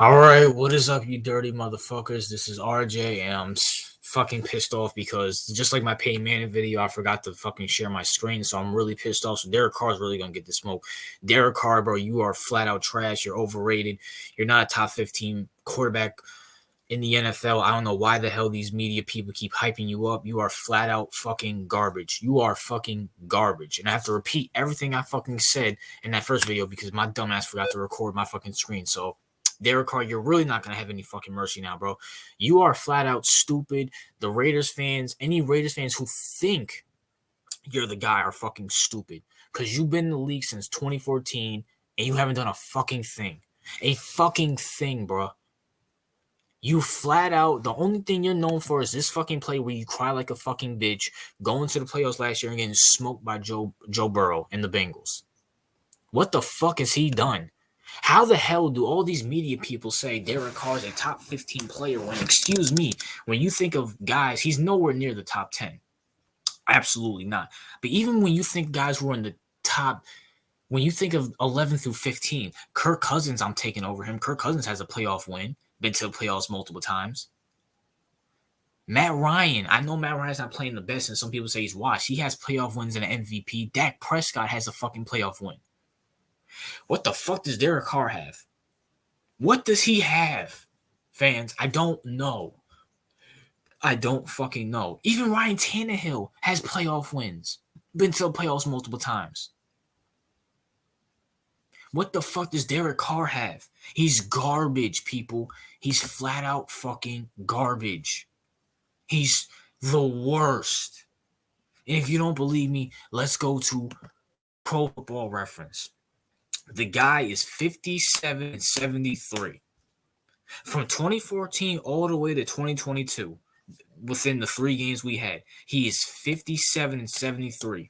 All right, what is up, you dirty motherfuckers? This is RJ, and I'm fucking pissed off because just like my Peyton Manning video, I forgot to fucking share my screen, so I'm really pissed off. So Derek Carr is really gonna get the smoke. Derek Carr, bro, you are flat out trash. You're overrated. You're not a top 15 quarterback in the NFL. I don't know why the hell these media people keep hyping you up. You are flat out fucking garbage. You are fucking garbage. And I have to repeat everything I fucking said in that first video because my dumbass forgot to record my fucking screen. So Derek Carr, you're really not going to have any fucking mercy now, bro. You are flat out stupid. The Raiders fans, any Raiders fans who think you're the guy are fucking stupid because you've been in the league since 2014 and you haven't done a fucking thing. A fucking thing, bro. You flat out, the only thing you're known for is this fucking play where you cry like a fucking bitch, going to the playoffs last year and getting smoked by Joe Burrow and the Bengals. What the fuck has he done? How the hell do all these media people say Derek Carr is a top 15 player when, excuse me, when you think of guys, he's nowhere near the top 10. Absolutely not. But even when you think guys who are in the top, when you think of 11 through 15, Kirk Cousins, I'm taking over him. Kirk Cousins has a playoff win, been to the playoffs multiple times. Matt Ryan, I know Matt Ryan's not playing the best, and some people say he's washed. He has playoff wins and an MVP. Dak Prescott has a fucking playoff win. What the fuck does Derek Carr have? What does he have, fans? I don't know. I don't fucking know. Even Ryan Tannehill has playoff wins. Been to the playoffs multiple times. What the fuck does Derek Carr have? He's garbage, people. He's flat out fucking garbage. He's the worst. And if you don't believe me, let's go to Pro Football Reference. The guy is 57 and 73. From 2014 all the way to 2022, within the 3 games we had, he is 57 and 73.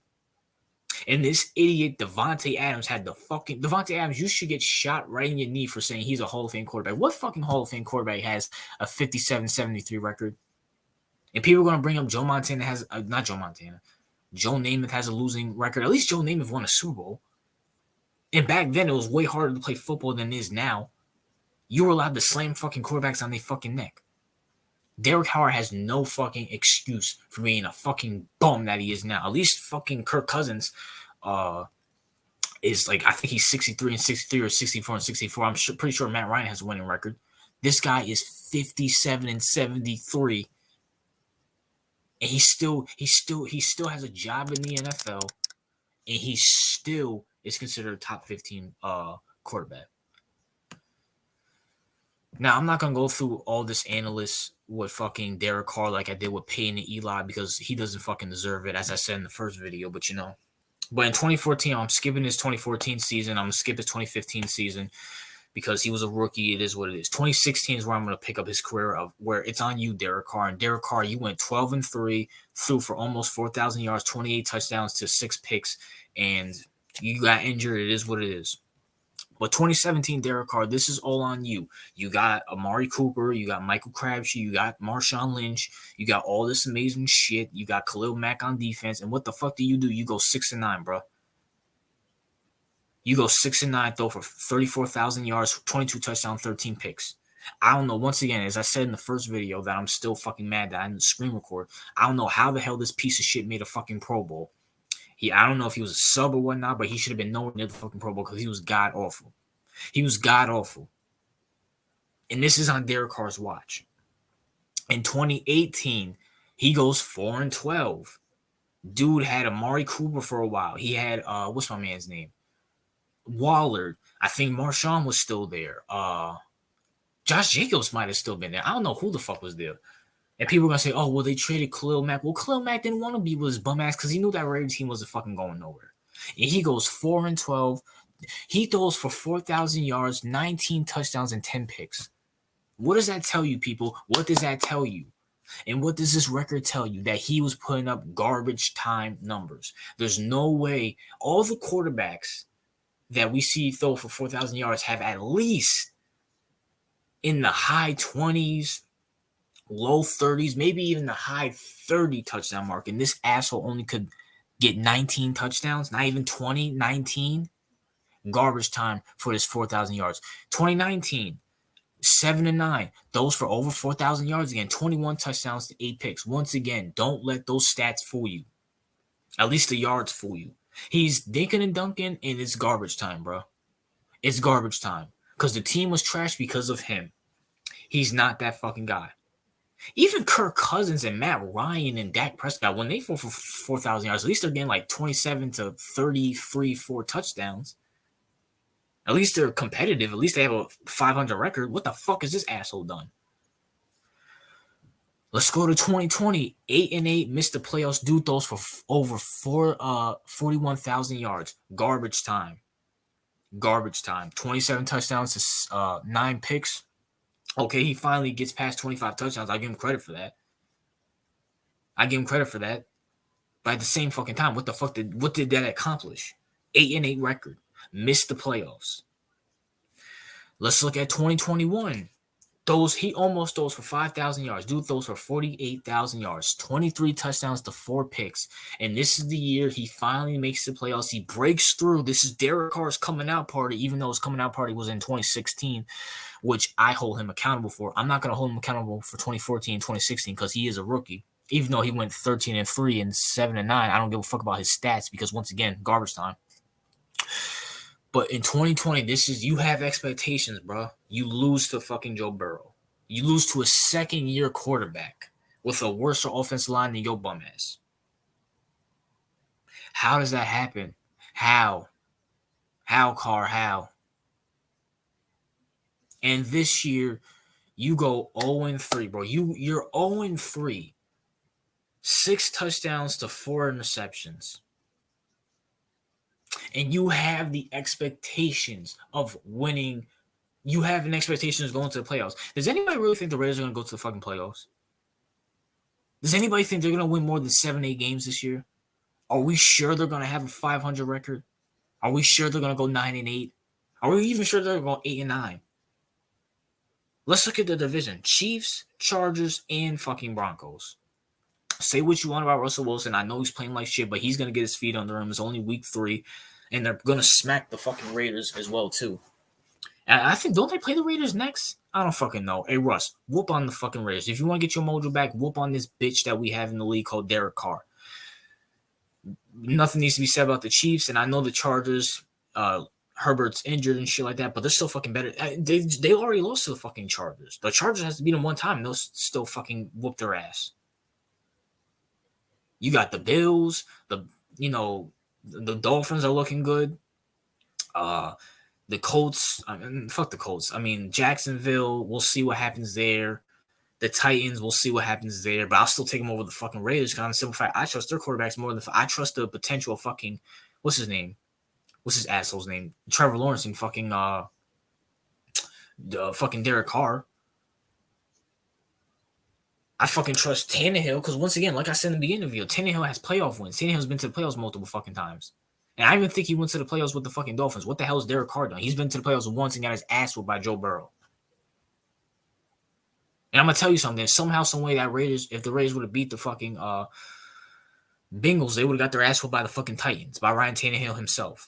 And this idiot Davante Adams had the fucking Davante Adams. You should get shot right in your knee for saying he's a Hall of Fame quarterback. What fucking Hall of Fame quarterback has a 57-73 record? And people are gonna bring up Joe Montana has not Joe Montana. Joe Namath has a losing record. At least Joe Namath won a Super Bowl. And back then it was way harder to play football than it is now. You were allowed to slam fucking quarterbacks on their fucking neck. Derek Carr has no fucking excuse for being a fucking bum that he is now. At least fucking Kirk Cousins is like, I think he's 63 and 63 or 64 and 64. I'm pretty sure Matt Ryan has a winning record. This guy is 57 and 73. And he still has a job in the NFL, and he still is considered a top 15 quarterback. Now, I'm not going to go through all this analysts with fucking Derek Carr like I did with Peyton and Eli because he doesn't fucking deserve it, as I said in the first video, but you know. But in 2014, I'm skipping his 2014 season. I'm going to skip his 2015 season because he was a rookie. It is what it is. 2016 is where I'm going to pick up his career of where it's on you, Derek Carr. And Derek Carr, you went 12-3, threw for almost 4,000 yards, 28 touchdowns to 6 picks, and you got injured. It is what it is. But 2017, Derek Carr, this is all on you. You got Amari Cooper, you got Michael Crabtree, you got Marshawn Lynch, you got all this amazing shit. You got Khalil Mack on defense, and what the fuck do? You go 6-9, bro. You go 6-9, throw for 34,000 yards, 22 touchdowns, 13 picks. I don't know. Once again, as I said in the first video, that I'm still fucking mad that I didn't screen record. I don't know how the hell this piece of shit made a fucking Pro Bowl. I don't know if he was a sub or whatnot, but he should have been nowhere near the fucking Pro Bowl because he was god awful. He was god awful. And this is on Derek Carr's watch. In 2018, he goes 4-12. Dude had Amari Cooper for a while. He had what's my man's name? Wallard. I think Marshawn was still there. Josh Jacobs might have still been there. I don't know who the fuck was there. And people are going to say, oh, well, they traded Khalil Mack. Well, Khalil Mack didn't want to be with his bum ass because he knew that Raiders team wasn't fucking going nowhere. And he goes 4-12. He throws for 4,000 yards, 19 touchdowns, and 10 picks. What does that tell you, people? What does that tell you? And what does this record tell you? That he was putting up garbage time numbers. There's no way all the quarterbacks that we see throw for 4,000 yards have at least in the high 20s, low 30s, maybe even the high 30 touchdown mark. And this asshole only could get 19 touchdowns, not even 20, 19. Garbage time for this 4,000 yards. 2019, 7-9, those for over 4,000 yards again, 21 touchdowns to 8 picks. Once again, don't let those stats fool you. At least the yards fool you. He's dinking and dunking, and it's garbage time, bro. It's garbage time. Because the team was trashed because of him. He's not that fucking guy. Even Kirk Cousins and Matt Ryan and Dak Prescott, when they fall for 4,000 yards, at least they're getting like 27 to 33, 4 touchdowns. At least they're competitive. At least they have a 500 record. What the fuck has this asshole done? Let's go to 2020. 8-8, missed the playoffs. Dude throws for over 41,000 yards. Garbage time. Garbage time. 27 touchdowns to 9 picks. Okay, he finally gets past 25 touchdowns. I give him credit for that. But at the same fucking time, what did that accomplish? 8-8 record. Missed the playoffs. Let's look at 2021. He almost throws for 5,000 yards. Dude throws for 48,000 yards. 23 touchdowns to 4 picks. And this is the year he finally makes the playoffs. He breaks through. This is Derek Carr's coming out party, even though his coming out party was in 2016, which I hold him accountable for. I'm not going to hold him accountable for 2014, 2016 because he is a rookie. Even though he went 13-3 and 7-9, I don't give a fuck about his stats because, once again, garbage time. But in 2020, you have expectations, bro. You lose to fucking Joe Burrow. You lose to a second-year quarterback with a worse offensive line than your bum ass. How does that happen? How, Carr, how? And this year, you go 0-3, bro. You're 0-3. 6 touchdowns to 4 interceptions. And you have the expectations of winning. You have an expectation of going to the playoffs. Does anybody really think the Raiders are going to go to the fucking playoffs? Does anybody think they're going to win more than 7-8 games this year? Are we sure they're going to have a 500 record? Are we sure they're going to go 9-8? Are we even sure they're going to go 8-9? Let's look at the division. Chiefs, Chargers, and fucking Broncos. Say what you want about Russell Wilson. I know he's playing like shit, but he's going to get his feet under him. It's only week 3. And they're going to smack the fucking Raiders as well, too. And I think, don't they play the Raiders next? I don't fucking know. Hey, Russ, whoop on the fucking Raiders. If you want to get your mojo back, whoop on this bitch that we have in the league called Derek Carr. Nothing needs to be said about the Chiefs. And I know the Chargers, Herbert's injured and shit like that, but they're still fucking better. They already lost to the fucking Chargers. The Chargers has to beat them one time, and they'll still fucking whoop their ass. You got the Bills, the Dolphins are looking good. The Colts, fuck the Colts. I mean, Jacksonville, we'll see what happens there. The Titans, we'll see what happens there. But I'll still take them over the fucking Raiders because on the simple fact, I trust their quarterbacks more than I trust the potential of fucking, what's his name? What's his asshole's name? Trevor Lawrence and fucking fucking Derek Carr. I fucking trust Tannehill because, once again, like I said in the beginning of the video, Tannehill has playoff wins. Tannehill's been to the playoffs multiple fucking times. And I even think he went to the playoffs with the fucking Dolphins. What the hell is Derek Carr done? He's been to the playoffs once and got his ass whooped by Joe Burrow. And I'm going to tell you something. Somehow, some way, if the Raiders would have beat the fucking Bengals, they would have got their ass whooped by the fucking Titans, by Ryan Tannehill himself.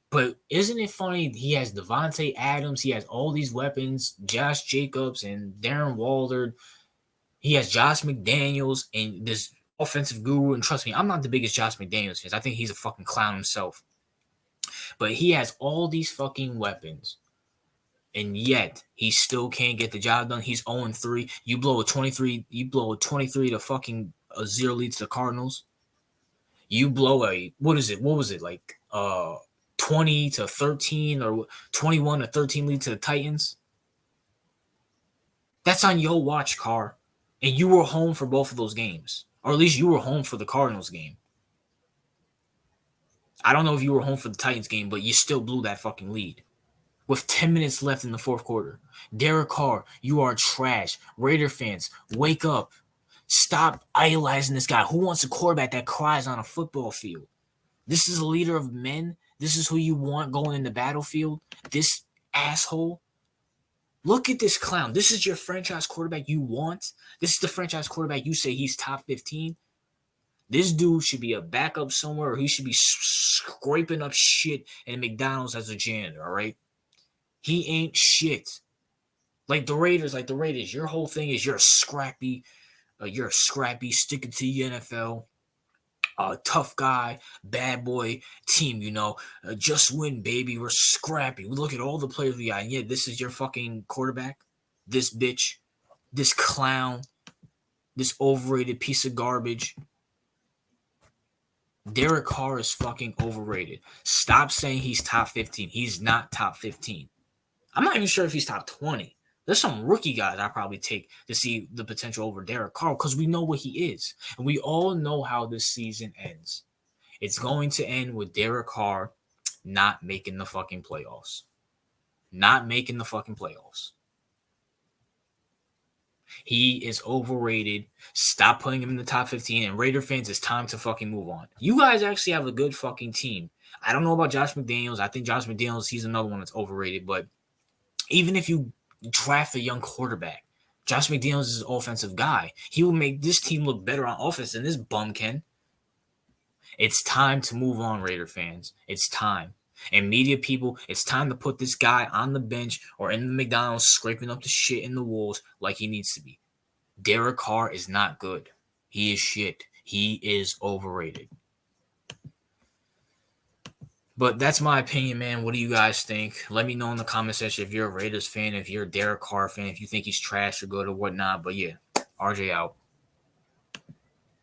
But isn't it funny? He has Devontae Adams. He has all these weapons, Josh Jacobs and Darren Waller. He has Josh McDaniels and this offensive guru. And trust me, I'm not the biggest Josh McDaniels fan. I think he's a fucking clown himself. But he has all these fucking weapons. And yet, he still can't get the job done. He's 0-3. You blow a 23 to fucking a 0 lead to the Cardinals. You blow what was it? Like 20 to 13 or 21 to 13 lead to the Titans. That's on your watch, Carr. And you were home for both of those games. Or at least you were home for the Cardinals game. I don't know if you were home for the Titans game, but you still blew that fucking lead. With 10 minutes left in the fourth quarter. Derek Carr, you are trash. Raider fans, wake up. Stop idolizing this guy. Who wants a quarterback that cries on a football field? This is a leader of men. This is who you want going in the battlefield. This asshole. Look at this clown. This is your franchise quarterback you want. This is the franchise quarterback you say he's top 15. This dude should be a backup somewhere, or he should be scraping up shit in McDonald's as a janitor, all right? He ain't shit. Like the Raiders, your whole thing is you're a scrappy, stick it to the NFL, tough guy, bad boy team, just win, baby. We're scrappy. We look at all the players we got, and yeah, this is your fucking quarterback, this bitch, this clown, this overrated piece of garbage. Derek Carr is fucking overrated. Stop saying he's top 15. He's not top 15. I'm not even sure if he's top 20. There's some rookie guys I probably take to see the potential over Derek Carr because we know what he is. And we all know how this season ends. It's going to end with Derek Carr not making the fucking playoffs. Not making the fucking playoffs. He is overrated. Stop putting him in the top 15. And Raider fans, it's time to fucking move on. You guys actually have a good fucking team. I don't know about Josh McDaniels. I think Josh McDaniels, he's another one that's overrated. But even if you draft a young quarterback, Josh McDaniels is an offensive guy. He will make this team look better on offense than this bum can. It's time to move on, Raider fans. It's time. And media people, it's time to put this guy on the bench or in the McDonald's scraping up the shit in the walls like he needs to be. Derek Carr is not good. He is shit. He is overrated. But that's my opinion, man. What do you guys think? Let me know in the comment section if you're a Raiders fan, if you're a Derek Carr fan, if you think he's trash or good or whatnot. But yeah, RJ out.